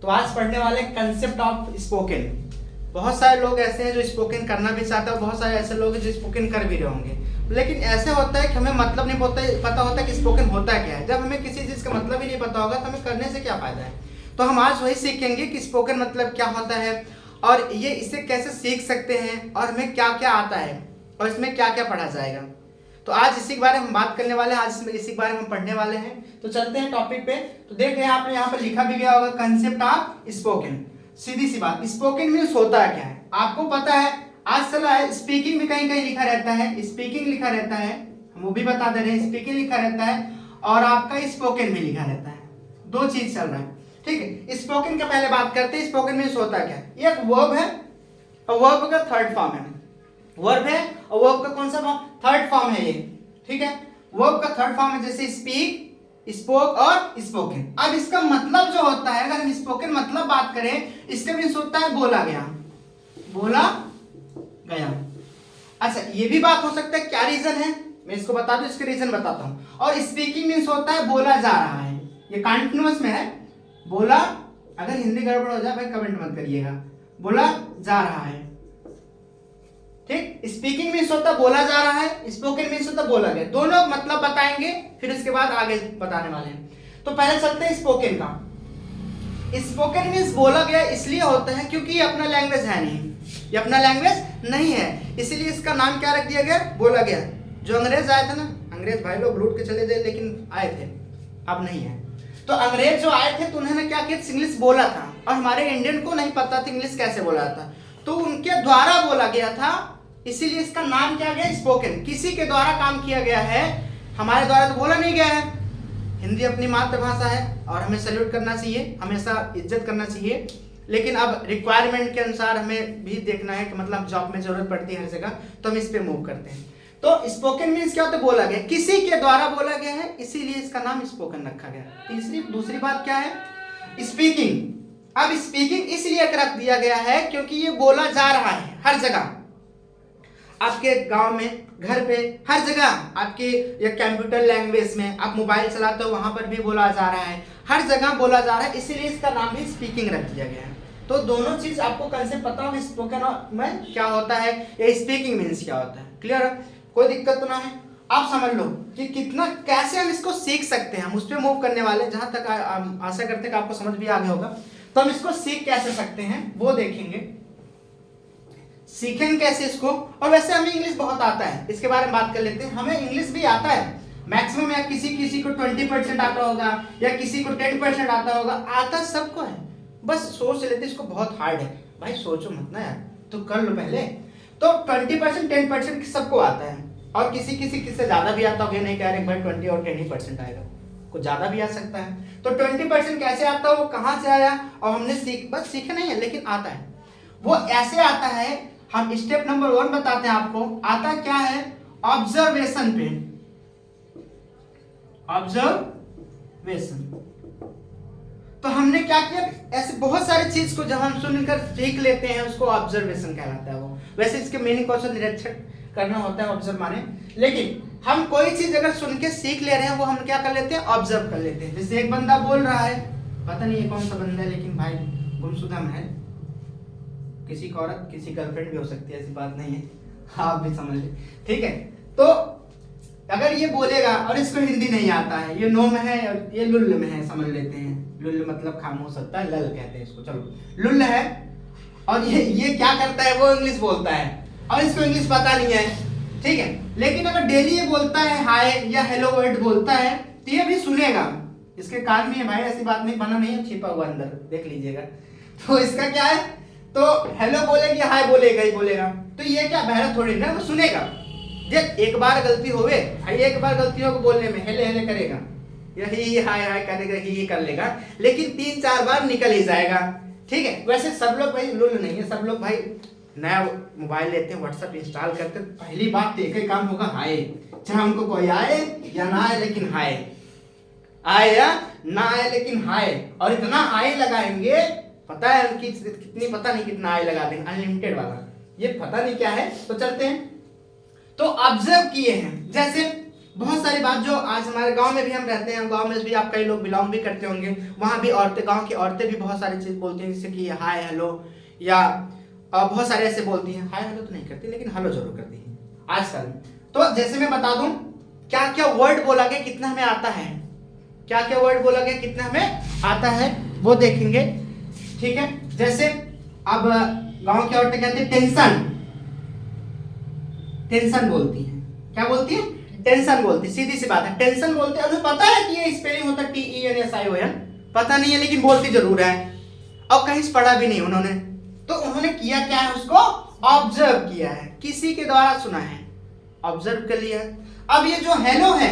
तो आज पढ़ने वाले कंसेप्ट ऑफ स्पोकन। बहुत सारे लोग ऐसे हैं जो स्पोकन करना भी चाहते हैं, बहुत सारे ऐसे लोग हैं जो स्पोकन कर भी रहे होंगे, लेकिन ऐसे होता है कि हमें मतलब नहीं पता होता कि स्पोकन होता क्या है। जब हमें किसी चीज़ का मतलब ही नहीं पता होगा तो हमें करने से क्या फ़ायदा है। तो हम आज वही सीखेंगे कि स्पोकन मतलब क्या होता है और ये इसे कैसे सीख सकते हैं और हमें क्या क्या आता है और इसमें क्या क्या पढ़ा जाएगा। तो आज इसी के बारे में हम बात करने वाले हैं, आज इसी के बारे में हम पढ़ने वाले हैं। तो चलते हैं टॉपिक पे। तो देख रहे हैं आपने यहाँ पर लिखा भी गया होगा कंसेप्ट ऑफ स्पोकन। सीधी सी बात, स्पोकन मीन्स होता क्या है आपको पता है। आज चला है स्पीकिंग भी कहीं कहीं लिखा रहता है, स्पीकिंग लिखा रहता है, हम वो भी बता दे रहे हैं, स्पीकिंग लिखा रहता है और आपका स्पोकन भी लिखा रहता है। दो चीज चल रहा है, ठीक है। स्पोकन का पहले बात करते हैं, स्पोकन मीन्स होता क्या है। ये एक वर्ब है और वर्ब का थर्ड फॉर्म है, वर्ब है और वर्ब का कौन सा फॉर्म, थर्ड फॉर्म है ये, ठीक है। वर्ब का थर्ड फॉर्म है जैसे स्पीक, स्पोक और स्पोकन। अब इसका मतलब जो होता है, अगर हम स्पोकन मतलब बात करें, इसका मीन्स होता है बोला गया, बोला गया। अच्छा ये भी बात हो सकता है क्या रीजन है, मैं इसको बता दूं, इसके रीजन बताता हूं। और स्पीकिंग मीन्स होता है बोला जा रहा है, ये कंटिन्यूअस में है, बोला। अगर हिंदी गड़बड़ हो जाए भाई कमेंट मत करिएगा, बोला जा रहा है, ठीक। स्पीकिंग मीन्स होता है बोला जा रहा है, स्पोकन मीन्स होता है बोला गया। दोनों मतलब बताएंगे, फिर उसके बाद आगे बताने वाले हैं। तो पहले चलते हैं स्पोकन का। स्पोकन मीन्स बोला गया इसलिए होता है क्योंकि ये अपना लैंग्वेज है नहीं, ये अपना लैंग्वेज नहीं है, इसीलिए इसका नाम क्या रख दिया गया, बोला गया। जो अंग्रेज आए थे ना, अंग्रेज भाई लोग लूट के चले गए लेकिन आए थे, अब नहीं है। तो अंग्रेज जो आए थे तो उन्होंने क्या किया, इंग्लिश बोला था और हमारे इंडियन को नहीं पता था इंग्लिश कैसे बोला था, तो उनके द्वारा बोला गया था, इसीलिए इसका नाम क्या गया, स्पोकन। किसी के द्वारा काम किया गया है, हमारे द्वारा तो बोला नहीं गया है। हिंदी अपनी मातृभाषा है और हमें सैल्यूट करना चाहिए, हमेशा इज्जत करना चाहिए, लेकिन अब रिक्वायरमेंट के अनुसार हमें भी देखना है कि मतलब जॉब में जरूरत पड़ती है हर जगह, तो हम इस पे मूव करते हैं। तो स्पोकन मीन्स क्या होता है, बोला गया, किसी के द्वारा बोला गया है, इसीलिए इसका नाम स्पोकन रखा गया। दूसरी बात क्या है, स्पीकिंग। अब स्पीकिंग इसलिए रख दिया गया है क्योंकि ये बोला जा रहा है हर जगह, आपके गांव में, घर पे, हर जगह, आपके या कंप्यूटर लैंग्वेज में आप मोबाइल चलाते हो वहां पर भी बोला जा रहा है, हर जगह बोला जा रहा है, इसीलिए इसका नाम भी स्पीकिंग रख दिया गया है। तो दोनों चीज आपको कंसेप्ट पता होगा, स्पोकन में क्या होता है या स्पीकिंग मीन्स क्या होता है, क्लियर है, कोई दिक्कत तो ना है। आप समझ लो कि कितना कैसे हम इसको सीख सकते हैं, हम उस पर मूव करने वाले, जहां तक आशा करते हैं कि आपको समझ भी आ गया होगा। तो हम इसको सीख कैसे सकते हैं वो देखेंगे, सीखेंगे कैसे इसको। और वैसे हमें इंग्लिश बहुत आता है, इसके बारे में बात कर लेते हैं। हमें इंग्लिश भी आता है मैक्सिमम, या किसी को 20% आता होगा या किसी को 10% आता होगा, आता सबको है, बस सोच लेते इसको बहुत हार्ड है। भाई सोचो मत ना यार, तो कर लो पहले। तो 20% 10% सबको आता है और किसी से ज्यादा भी आता होगा, नहीं कह रहे भाई 20 और 10% आएगा, कुछ ज्यादा भी आ सकता है। तो 20% कैसे आता है, वो कहाँ से आया, और हमने बस सीखा नहीं है लेकिन आता है। वो ऐसे आता है, हम स्टेप नंबर 1 बताते हैं आपको, आता क्या है, ऑब्जर्वेशन पे, ऑब्जर्वेशन। तो हमने क्या किया, ऐसे बहुत सारी चीज को जब हम सुनकर सीख लेते हैं उसको ऑब्जर्वेशन कहलाता है। वो वैसे इसके मीनिंग क्वेश्चन निरीक्षण करना होता है, ऑब्जर्व माने, लेकिन हम कोई चीज अगर सुन के सीख ले रहे हैं वो हम क्या कर लेते हैं, ऑब्जर्व कर लेते हैं। जैसे एक बंदा बोल रहा है, पता नहीं है कौन सा बंदा है, लेकिन भाई गुमशुदा है, किसी का औरत किसी गर्लफ्रेंड भी हो सकती है, ऐसी बात नहीं है, आप भी समझ लें, ठीक है। तो अगर ये बोलेगा और इसको हिंदी नहीं आता है, ये नो में है और ये लुल्ल में है, समझ लेते हैं, लुल्ल मतलब खामोश होता है, लल कहते हैं इसको, चलो लुल्ल है, और ये क्या करता है, वो इंग्लिश बोलता है और इसको इंग्लिश पता नहीं है, ठीक है। लेकिन अगर डेली ये बोलता है हाय या हेलो वर्ड बोलता है तो ये भी सुनेगा, इसके कान में है भाई, ऐसी बात नहीं, बना नहीं है, छिपा हुआ अंदर, देख लीजिएगा। तो इसका क्या है, तो हेलो बोलेगी हाय बोलेगा ही बोलेगा, तो ये क्या बहरा थोड़ी ना, वो सुनेगा। जब एक बार गलती होवे, एक बार गलती हो बोलने में हेले हेले करेगा, यही हाय हाय करेगा, ही कर लेगा, लेकिन 3-4 बार निकल ही जाएगा, ठीक है। वैसे सब लोग भाई लुल नहीं है, सब लोग भाई नया मोबाइल लेते हैं, व्हाट्सएप इंस्टॉल करते हैं, पहली बात एक ही काम होगा हाय, चाहे उनको कोई आए या ना आए, लेकिन हाय, आए या ना आए लेकिन हाय। और इतना हाय लगाएंगे, पता है कि कितनी, पता नहीं कितना हाय लगा देंगे, अनलिमिटेड वाला, ये पता नहीं क्या है। तो चलते हैं, तो ऑब्जर्व किए हैं, जैसे बहुत सारी बात जो आज हमारे गांव में भी हम रहते हैं, गांव में भी आप कई लोग बिलोंग भी करते होंगे, वहां भी औरतें, गांव की औरतें भी बहुत सारी चीज बोलती हैं, जैसे कि हाय हेलो, या बहुत सारे ऐसे बोलती हैं। हाय हेलो तो नहीं करती, लेकिन हेलो जरूर करती हैं आजकल। तो जैसे मैं बता दूं क्या क्या वर्ड बोला गया, कितना हमें आता है, क्या क्या वर्ड बोला गया, कितना हमें आता है, वो देखेंगे। ठीक है, जैसे अब गांव की औरतें कहती है टेंशन, टेंशन बोलती है। क्या बोलती है? टेंशन बोलती है। सीधी सी बात है, टेंशन बोलते हैं। उन्हें पता है कि ये स्पेलिंग होता है TENSION, पता नहीं है लेकिन बोलती जरूर है, और कहीं से पढ़ा भी नहीं उन्होंने। तो उन्होंने किया क्या है, उसको ऑब्जर्व किया है, किसी के द्वारा सुना है, ऑब्जर्व कर लिया। अब ये जो हेलो है,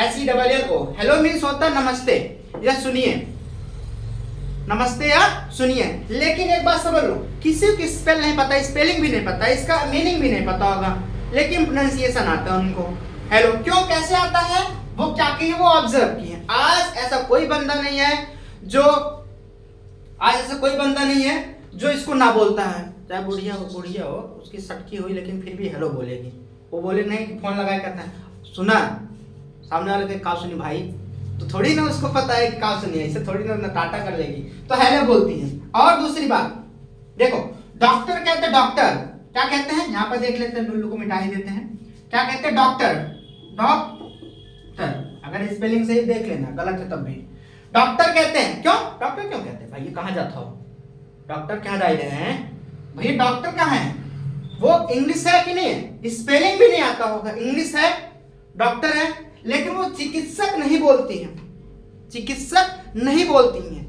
SELLO, हेलो मीन्स होता है नमस्ते या सुनिए, नमस्ते या सुनिए। लेकिन एक बात समझ लो, किसी को स्पेल नहीं पता, स्पेलिंग भी नहीं पता, इसका मीनिंग भी नहीं पता होगा, लेकिन प्रोनाउंसिएशन आता है उनको। हेलो क्यों, कैसे आता है, वो क्या किए, वो ऑब्जर्व किए। आज ऐसा कोई बंदा नहीं है जो, आज ऐसा कोई बंदा नहीं है जो इसको ना बोलता है, चाहे बुढ़िया हो, उसकी सटकी हुई, लेकिन फिर भी हेलो बोलेगी। वो बोले नहीं कि फोन लगाया करता है, सुना, सामने वाले के का सुनी भाई, तो थोड़ी ना उसको पता है कि का सुनी है, इसे थोड़ी ना टाटा कर लेगी, तो हेलो बोलती है। और दूसरी बात देखो, डॉक्टर कहते हैं, डॉक्टर क्या कहते हैं, यहाँ पर देख लेते हैं, लुल्लू को मिटा ही देते हैं, क्या कहते हैं, डॉक्टर, डॉक्टर, अगर स्पेलिंग सही देख लेना, गलत है तब भी डॉक्टर कहते हैं। क्यों डॉक्टर क्यों कहते हैं भाई, ये कहाँ जाता हो, डॉक्टर क्या डाल रहे हैं भाई, डॉक्टर कहाँ है, वो इंग्लिश है कि नहीं है, स्पेलिंग भी नहीं आता होगा, इंग्लिश है, डॉक्टर है, लेकिन वो चिकित्सक नहीं बोलती हैं, चिकित्सक नहीं बोलती हैं,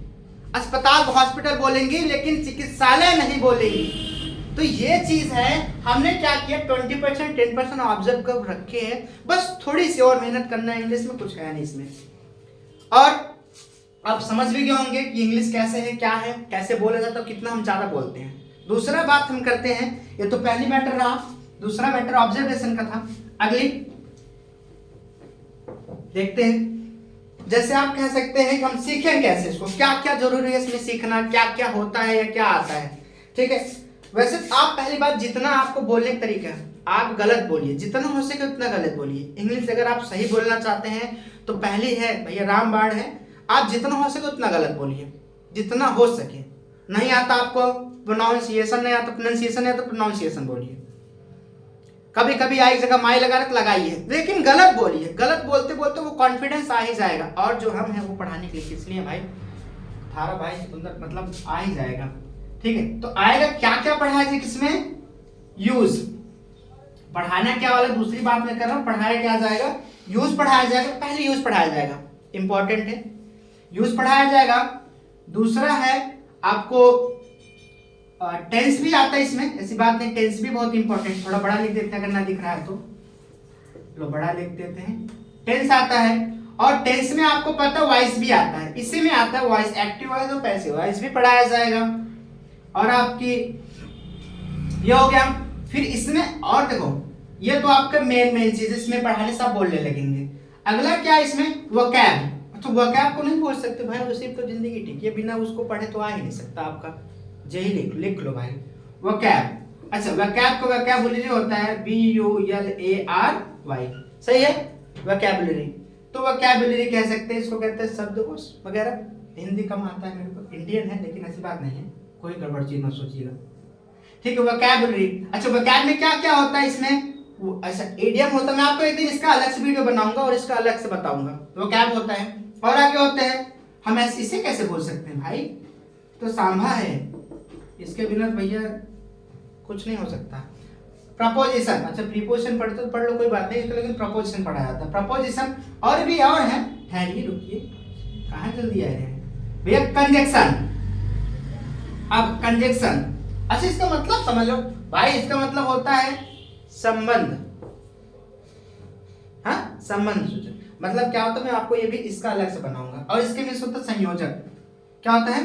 अस्पताल हॉस्पिटल बोलेंगी, लेकिन चिकित्सालय नहीं बोलेंगी। तो ये चीज है, हमने क्या किया, 20% 10% ऑब्जर्व कर रखे हैं, बस थोड़ी सी और मेहनत करना है, इंग्लिश में कुछ है नहीं इसमें। और आप समझ भी गए होंगे कि इंग्लिश कैसे है, क्या है, कैसे बोला जाता है, कितना हम ज्यादा बोलते हैं। दूसरा बात हम करते हैं, ये तो पहली मैटर रहा, दूसरा मैटर ऑब्जर्वेशन का था। अगली देखते हैं, जैसे आप कह सकते हैं कि हम सीखें कैसे इसको, क्या क्या जरूरी है इसमें सीखना, क्या क्या होता है या क्या आता है। ठीक है, वैसे आप पहली बात, जितना आपको बोलने का तरीका है, आप गलत बोलिए, जितना हो सके उतना गलत बोलिए। इंग्लिश अगर आप सही बोलना चाहते हैं तो पहली है भैया रामबाण है, आप जितना हो सके उतना गलत बोलिए, जितना हो सके। नहीं आता आपको प्रोनाउंसिएशन, नहीं आता प्रोनाउंसिएशन, नहीं आता प्रोनाउंसिएशन बोलिए। कभी कभी आई जगह माई लगा रख लगाइए, लेकिन गलत बोलिए, गलत बोलते बोलते वो कॉन्फिडेंस आ ही जाएगा। और जो हम हैं वो पढ़ाने के लिए, इसलिए भाई थारा भाई सुंदर, मतलब आ ही जाएगा। ठीक है, तो आएगा क्या क्या पढ़ाया जाए, किसमें यूज, पढ़ाना क्या वाला दूसरी बात मैं कर रहा हूँ, पढ़ाया क्या जाएगा, यूज पढ़ाया जाएगा। पहले यूज पढ़ाया जाएगा, इंपॉर्टेंट है, यूज पढ़ाया जाएगा। दूसरा है आपको टेंस भी आता है इसमें, ऐसी बात नहीं, टेंस भी बहुत इंपॉर्टेंट, थोड़ा बड़ा लिख देते हैं अगर ना दिख रहा है तो, लो बड़ा लिख देते हैं, टेंस आता है। और टेंस में आपको पता है वॉइस भी आता है, इसी में आता है वॉइस, एक्टिव वॉइस और पैसिव वॉइस भी पढ़ाया जाएगा। और आपकी ये हो गया। फिर इसमें और देखो, ये तो आपका मेन चीज, इसमें पढ़ाने से आप बोलने लगेंगे। अगला क्या है इसमें, वोकैब। तो वोकैब को नहीं बोल सकते भाई, वो सिर्फ तो जिंदगी ठीक है, बिना उसको पढ़े तो आ ही नहीं सकता आपका, यही लिख लो भाई, वोकैब। अच्छा, वोकैब को वोकैबुलरी होता है VULARY, सही है, वोकैबुलरी। तो वोकैबुलरी कह सकते हैं, इसको कहते हैं शब्दकोश वगैरह। हिंदी कम आता है मेरे को, इंडियन है लेकिन ऐसी बात नहीं है, कोई गड़बड़ चीज मत सोचिएगा। ठीक है, वोकैबुलरी। अच्छा, वोकैब में क्या क्या होता है इसमें, अच्छा इडियम होता है, मैं आपको एक दिन इसका अलग से वीडियो बनाऊंगा और इसका अलग से बताऊंगा। वोकैब होता है, और आगे होते हैं, हम इसे कैसे बोल सकते हैं भाई, तो सांभा है, इसके बिना भैया कुछ नहीं हो सकता। प्रपोजिशन, अच्छा प्रीपोजिशन पढ़ते तो पढ़ लो, कोई बात नहीं, लेकिन प्रपोजिशन पढ़ा जाता है, प्रपोजिशन। और भी और है, ठहरिए रुकिए, कहाँ जल्दी आ रहे हैं भैया। कंजक्शन, अब कंजक्शन, अच्छा इसका मतलब समझ लो भाई, इसका मतलब होता है संबंध, हाँ संबंध सूचक। मतलब क्या होता है, मैं आपको ये भी इसका अलग से बनाऊंगा। और इसके मीन्स होता है संयोजक, क्या होता है,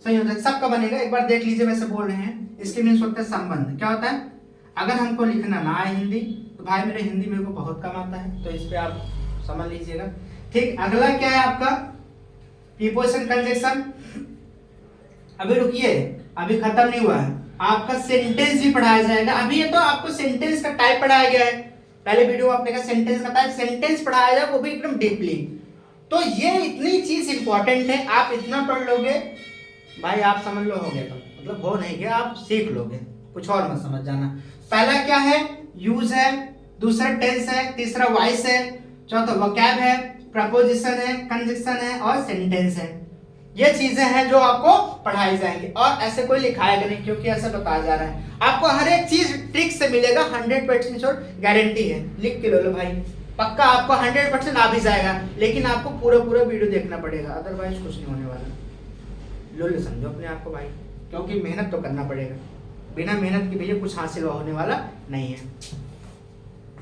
संयोजक, सबका बनेगा, एक बार देख लीजिए वैसे बोल रहे हैं। इसके मीन्स होता है संबंध, क्या होता है, अगर हमको लिखना ना आए हिंदी, तो भाई मेरे हिंदी मेरे को बहुत कम आता है, तो इस पे आप समझ लीजिएगा। ठीक, अगला क्या है आपका, प्रीपोजिशन कंजक्शन। अभी रुकिए, अभी खत्म नहीं हुआ है, आपका सेंटेंस भी पढ़ाया जाएगा। अभी ये तो आपको सेंटेंस का टाइप पढ़ाया गया है, पहले वीडियो में आपने कहा सेंटेंस का टाइप, सेंटेंस पढ़ाया जाए वो भी एकदम डीपली। तो ये इतनी चीज इंपॉर्टेंट है, आप इतना पढ़ लोगे भाई आप समझ लो हो गया, तो मतलब हो नहीं गया, आप सीख लोगे, कुछ और मत समझ जाना। पहला क्या है, यूज है, दूसरा टेंस है, तीसरा वॉइस है, चौथा वोकैब है, प्रपोजिशन है, कंजक्शन है और सेंटेंस है। ये चीजें हैं जो आपको पढ़ाई जाएंगी और ऐसे कोई लिखाएगा नहीं, क्योंकि ऐसा बताया जा रहा है आपको हर एक चीज ट्रिक से मिलेगा, 100% श्योर गारंटी है, लिख के लो भाई, पक्का आपको 100% आ भी जाएगा, लेकिन आपको पूरा पूरा वीडियो देखना पड़ेगा, अदरवाइज कुछ नहीं होने वाला। लो समझो अपने आप को भाई, क्योंकि मेहनत तो करना पड़ेगा, बिना मेहनत के भैया कुछ हासिल होने वाला नहीं है।